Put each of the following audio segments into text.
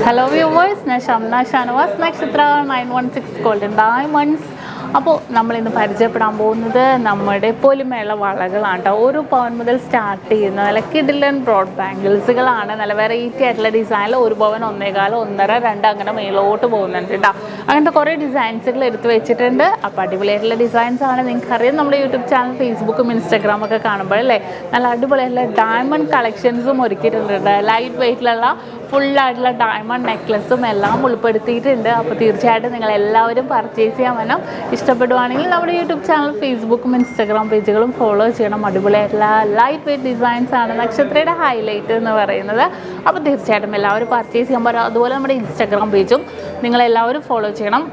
Hello viewers, Nakshathra 916 Golden Diamonds. അപ്പോൾ നമ്മൾ ഇന്ന് പരിചയപ്പെടാൻ പോകുന്നത് നമ്മുടെ പൊലിമയുള്ള വളകളാണ് കേട്ടോ. 1 പവൻ മുതൽ സ്റ്റാർട്ട് ചെയ്യുന്ന നല്ല കിഡിലൻ ബ്രോഡ് ബാംഗിൾസുകളാണ്. നല്ല വെറൈറ്റി ആയിട്ടുള്ള ഡിസൈനിൽ 1 പവൻ 1.25 1.5 2 അങ്ങനെ മേലോട്ട് പോകുന്നുണ്ട് കേട്ടോ. അങ്ങനത്തെ കുറേ ഡിസൈൻസുകൾ എടുത്ത് വെച്ചിട്ടുണ്ട്. അപ്പോൾ അടിപൊളിയായിട്ടുള്ള ഡിസൈൻസ് ആണ്. നിങ്ങൾക്കറിയാം നമ്മുടെ യൂട്യൂബ് ചാനൽ ഫേസ്ബുക്കും ഇൻസ്റ്റാഗ്രാമൊക്കെ കാണുമ്പോഴല്ലേ നല്ല അടിപൊളിയായിട്ടുള്ള ഡയമണ്ട് കളക്ഷൻസും ഒരുക്കിയിട്ടുണ്ട്. ലൈറ്റ് വെയ്റ്റിലുള്ള ഫുള്ളായിട്ടുള്ള ഡയമണ്ട് നെക്ലസും എല്ലാം ഉൾപ്പെടുത്തിയിട്ടുണ്ട്. അപ്പോൾ തീർച്ചയായിട്ടും നിങ്ങൾ എല്ലാവരും പർച്ചേസ് ചെയ്യാൻ വേണം. ഇഷ്ടപ്പെടുവാണെങ്കിൽ നമ്മുടെ യൂട്യൂബ് ചാനൽ ഫേസ്ബുക്കും ഇൻസ്റ്റാഗ്രാം പേജുകളും ഫോളോ ചെയ്യണം. അടിപൊളിയായിട്ടുള്ള ലൈറ്റ് വെയ്റ്റ് ഡിസൈൻസ് ആണ് നക്ഷത്രയുടെ ഹൈലൈറ്റ് എന്ന് പറയുന്നത്. അപ്പോൾ തീർച്ചയായിട്ടും എല്ലാവരും പർച്ചേസ് ചെയ്യാൻ അതുപോലെ നമ്മുടെ ഇൻസ്റ്റാഗ്രാം പേജും നിങ്ങളെല്ലാവരും ഫോളോ ചെയ്യണം.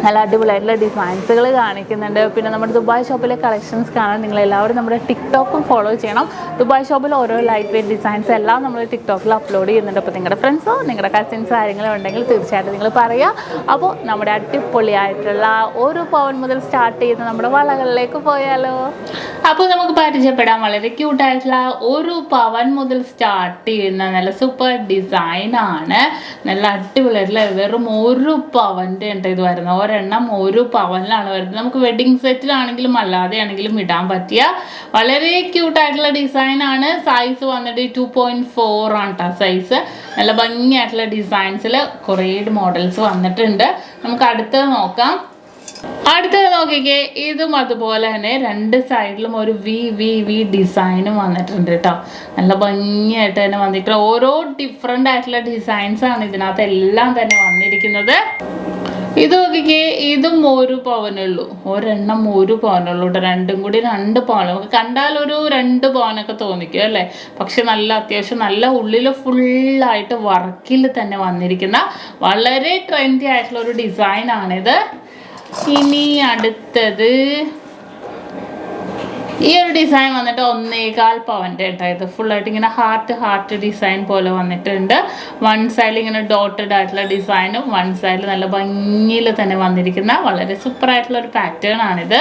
നല്ല അടിപൊളിയായിട്ടുള്ള ഡിസൈൻസുകൾ കാണിക്കുന്നുണ്ട്. പിന്നെ നമ്മുടെ ദുബായ് ഷോപ്പിലെ കളക്ഷൻസ് കാണാൻ നിങ്ങളെല്ലാവരും നമ്മുടെ ടിക്ടോക്കും ഫോളോ ചെയ്യണം. ദുബായ് ഷോപ്പിൽ ഓരോ ലൈറ്റ് വെയ്റ്റ് ഡിസൈൻസ് എല്ലാം നമ്മൾ ടിക്ടോക്കിൽ അപ്ലോഡ് ചെയ്യുന്നുണ്ട്. അപ്പോൾ നിങ്ങളുടെ ഫ്രണ്ട്സോ നിങ്ങളുടെ കസിൻസോ ആരെങ്കിലും ഉണ്ടെങ്കിൽ തീർച്ചയായിട്ടും നിങ്ങൾ പറയുക. അപ്പോൾ നമ്മുടെ അടിപൊളിയായിട്ടുള്ള 1 പവൻ മുതൽ സ്റ്റാർട്ട് ചെയ്യുന്ന നമ്മുടെ വളകളിലേക്ക് പോയാലോ. അപ്പോൾ നമുക്ക് പരിചയപ്പെടാം വളരെ ക്യൂട്ടായിട്ടുള്ള 1 പവൻ മുതൽ സ്റ്റാർട്ട് ചെയ്യുന്ന നല്ല സൂപ്പർ ഡിസൈനാണ്. നല്ല അടിപൊളിയായിട്ടുള്ള വെറും 1 പവൻ്റെ ഉണ്ട് ഇത് വരുന്നത്. ഒരെണ്ണം 1 പവനിലാണ് വരുന്നത്. നമുക്ക് വെഡിങ് സെറ്റിലാണെങ്കിലും അല്ലാതെ ആണെങ്കിലും ഇടാൻ പറ്റിയ വളരെ ക്യൂട്ടായിട്ടുള്ള ഡിസൈനാണ്. സൈസ് വന്നിട്ട് 2.4 ആണ് കേട്ടോ സൈസ്. നല്ല ഭംഗിയായിട്ടുള്ള ഡിസൈൻസിൽ കുറേ മോഡൽസ് വന്നിട്ടുണ്ട്. നമുക്ക് അടുത്തത് നോക്കാം. അടുത്തത് നോക്കിക്കേ, ഇതും അതുപോലെ തന്നെ 2 സൈഡിലും ഒരു വി ഡിസൈനും വന്നിട്ടുണ്ട് കേട്ടോ. നല്ല ഭംഗിയായിട്ട് തന്നെ വന്നിട്ട് ഓരോ ഡിഫറെൻ്റ് ആയിട്ടുള്ള ഡിസൈൻസ് ആണ് ഇതിനകത്ത് എല്ലാം തന്നെ വന്നിരിക്കുന്നത്. ഇത് നോക്കിക്കേ, ഇതും 1 പവനുള്ളൂ. ഒരെണ്ണം 1 പവനുള്ളൂ കേട്ടോ. രണ്ടും കൂടി 2 പവൻ. നമുക്ക് കണ്ടാൽ ഒരു 2 പവനൊക്കെ തോന്നിക്കും അല്ലേ. പക്ഷെ നല്ല അത്യാവശ്യം നല്ല ഉള്ളിൽ ഫുള്ളായിട്ട് വർക്കിൽ തന്നെ വന്നിരിക്കുന്ന വളരെ ട്രെൻഡി ആയിട്ടുള്ള ഒരു ഡിസൈനാണിത്. ഇനി അടുത്തത് ഈ ഒരു ഡിസൈൻ വന്നിട്ട് 1.25 പവൻ്റെ കേട്ടോ. ഇത് ഫുള്ളായിട്ട് ഇങ്ങനെ ഹാർട്ട് ഡിസൈൻ പോലെ വന്നിട്ടുണ്ട്. 1 സൈഡിൽ ഇങ്ങനെ ഡോട്ടഡ് ആയിട്ടുള്ള ഡിസൈനും 1 സൈഡിൽ നല്ല ഭംഗിയിൽ തന്നെ വന്നിരിക്കുന്ന വളരെ സൂപ്പർ ആയിട്ടുള്ള ഒരു പാറ്റേൺ ആണിത്.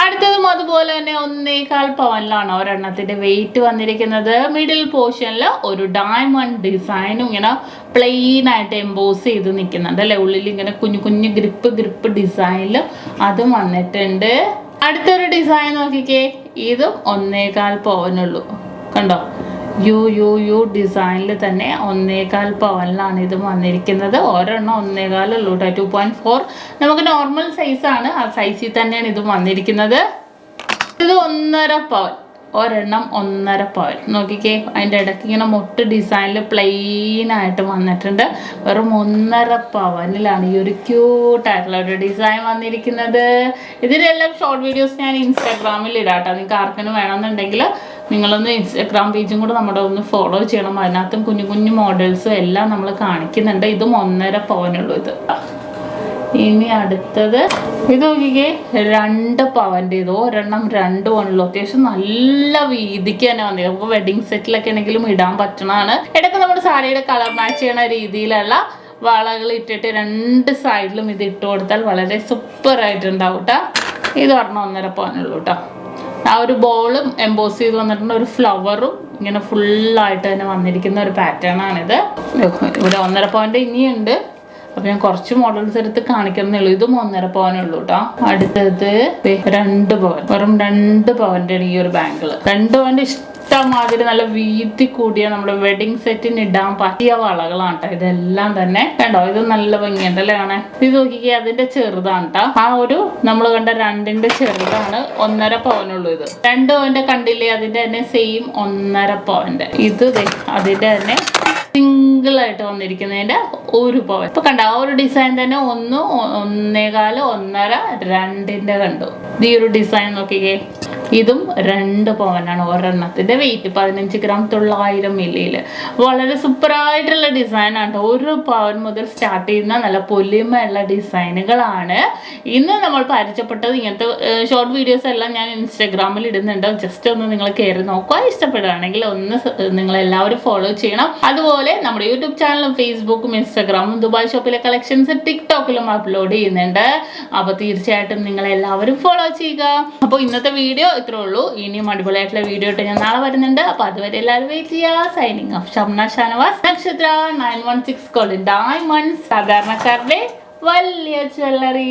അടുത്തതും അതുപോലെ തന്നെ 1.25 പവനിലാണ് ഒരെണ്ണത്തിൻ്റെ വെയിറ്റ് വന്നിരിക്കുന്നത്. മിഡിൽ പോർഷനിൽ ഒരു ഡയമണ്ട് ഡിസൈനും ഇങ്ങനെ പ്ലെയിൻ ആയിട്ട് എംബോസ് ചെയ്ത് നിൽക്കുന്നുണ്ട് അല്ലേ. ഉള്ളിൽ ഇങ്ങനെ കുഞ്ഞു ഗ്രിപ്പ് ഡിസൈനിൽ അതും വന്നിട്ടുണ്ട്. അടുത്തൊരു ഡിസൈൻ നോക്കിക്കേ, ഇതും 1.25 പവനുള്ളൂ കണ്ടോ. യു ഡിസൈനിൽ തന്നെ 1.25 പവനിലാണ് ഇതും വന്നിരിക്കുന്നത്. ഒരെണ്ണം 1.25 ഉള്ളൂ കേട്ടോ. 2.4 നമുക്ക് നോർമൽ സൈസാണ്. ആ സൈസിൽ തന്നെയാണ് ഇതും വന്നിരിക്കുന്നത്. ഇത് 1.5 പവൻ. ഒരെണ്ണം 1.5 പവൻ. നോക്കിക്കേ, അതിൻ്റെ ഇടയ്ക്ക് ഇങ്ങനെ മൊട്ട് ഡിസൈനിൽ പ്ലെയിൻ ആയിട്ട് വന്നിട്ടുണ്ട്. വെറും 1.5 പവനിലാണ് ഈ ഒരു ക്യൂട്ടായിട്ടുള്ള ഒരു ഡിസൈൻ വന്നിരിക്കുന്നത്. ഇതിനെല്ലാം ഷോർട്ട് വീഡിയോസ് ഞാൻ ഇൻസ്റ്റാഗ്രാമിൽ ഇടാട്ടോ. നിങ്ങൾക്ക് ആർക്കെങ്കിലും വേണമെന്നുണ്ടെങ്കിൽ നിങ്ങളൊന്ന് ഇൻസ്റ്റാഗ്രാം പേജും കൂടെ നമ്മുടെ ഒന്ന് ഫോളോ ചെയ്യണം. അതിനകത്തും കുഞ്ഞു മോഡൽസും എല്ലാം നമ്മൾ കാണിക്കുന്നുണ്ട്. ഇതും 1.5 പവനുള്ളൂ ഇത്. ഇനി അടുത്തത് ഇത് നോക്കിക്കേ, 2 പവൻ്റെ. ഇത് ഒരെണ്ണം 2 പവനുള്ളൂ. അത്യാവശ്യം നല്ല വീതിക്ക് തന്നെ വന്നിട്ട് നമുക്ക് വെഡിങ് സെറ്റിലൊക്കെ ആണെങ്കിലും ഇടാൻ പറ്റണതാണ്. ഇടയ്ക്ക് നമ്മുടെ സാരിയുടെ കളർ മാച്ച് ചെയ്യണ രീതിയിലുള്ള വളകൾ ഇട്ടിട്ട് 2 സൈഡിലും ഇത് ഇട്ട് കൊടുത്താൽ വളരെ സൂപ്പറായിട്ടുണ്ടാവും കേട്ടോ. ഇത് ഒരെണ്ണം 1.5 പവനുള്ളൂ കേട്ടോ. ആ ഒരു ബോളും എംബോസ് ചെയ്ത് വന്നിട്ടുണ്ട്. ഒരു ഫ്ലവറും ഇങ്ങനെ ഫുള്ളായിട്ട് തന്നെ വന്നിരിക്കുന്ന ഒരു പാറ്റേൺ ആണിത്. ഇവിടെ 1.5 പവൻ്റെ ഇനിയുണ്ട്. അപ്പം ഞാൻ കുറച്ച് മോഡൽസ് എടുത്ത് കാണിക്കുന്നേ ഉള്ളൂ. ഇതും 1.5 പവനുള്ളൂ കേട്ടോ. അടുത്തത് 2 പവൻ. വെറും 2 പവൻ്റെ ഈ ഒരു ബാങ്കിൾ. 2 പവൻ്റെ ഇഷ്ടമാതിരി നല്ല വീതി കൂടിയ നമ്മുടെ വെഡിങ് സെറ്റിന് ഇടാൻ പറ്റിയ വളകളാണ് കേട്ടോ. ഇതെല്ലാം തന്നെ കണ്ടോ. ഇത് നല്ല ഭംഗിയുണ്ട് അല്ലേ കാണാൻ. ഇത് നോക്കിക്കേ, അതിന്റെ ചെറുതാണ് കേട്ടോ. ആ ഒരു നമ്മൾ കണ്ട 2ന്റെ ചെറുതാണ്. 1.5 പവനുള്ളൂ ഇത്. 2 പവന്റെ കണ്ടില്ലേ, അതിന്റെ തന്നെ സെയിം 1.5 പവന്റെ. ഇത് അതിന്റെ തന്നെ സിംഗിൾ ആയിട്ട് വന്നിരിക്കുന്നതിന്റെ 1 പവൻ. ഇപ്പൊ കണ്ട ആ ഒരു ഡിസൈൻ തന്നെ 1, 1.25, 1.5, 2ന്റെ കണ്ടു. ഈ ഒരു ഡിസൈൻ നോക്കിക്കേ, ഇതും 2 പവനാണ് ഒരെണ്ണത്തിന്റെ വെയിറ്റ്. 15 ഗ്രാം 900 മില്ലിയിൽ. വളരെ സൂപ്പറായിട്ടുള്ള ഡിസൈനാണ്. 1 പവൻ മുതൽ സ്റ്റാർട്ട് ചെയ്യുന്ന നല്ല പൊലിമയുള്ള ഡിസൈനുകളാണ് ഇന്ന് നമ്മൾ പരിചയപ്പെട്ടത്. ഇങ്ങനത്തെ ഷോർട്ട് വീഡിയോസ് എല്ലാം ഞാൻ ഇൻസ്റ്റാഗ്രാമിൽ ഇടുന്നുണ്ട്. ജസ്റ്റ് ഒന്ന് നിങ്ങൾ കയറി നോക്കുക. ഇഷ്ടപ്പെടുകയാണെങ്കിൽ ഒന്ന് നിങ്ങളെല്ലാവരും ഫോളോ ചെയ്യണം. അതുപോലെ നമ്മുടെ യൂട്യൂബ് ചാനലും ഫേസ്ബുക്കും ഇൻസ്റ്റാഗ്രാമും ദുബായ് ഷോപ്പിലെ കളക്ഷൻസ് ടിക്ടോക്കിലും അപ്ലോഡ് ചെയ്യുന്നുണ്ട്. അപ്പോൾ തീർച്ചയായിട്ടും നിങ്ങളെല്ലാവരും ഫോളോ ചെയ്യുക. അപ്പോൾ ഇന്നത്തെ വീഡിയോ ഇത്രേ ഉള്ളൂ. ഇനിയും അടിപൊളിയായിട്ടുള്ള വീഡിയോ ഇട്ട് ഞാൻ നാളെ വരുന്നുണ്ട്. അപ്പോൾ അതുവരെ എല്ലാവരും വെയിറ്റ് ചെയ്യുക. Signing off Shamna Shanavas. നക്ഷത്ര 916 ഡയമണ്ട്സ്, സാധാരണക്കാരുടെ വലിയ ജ്വല്ലറി.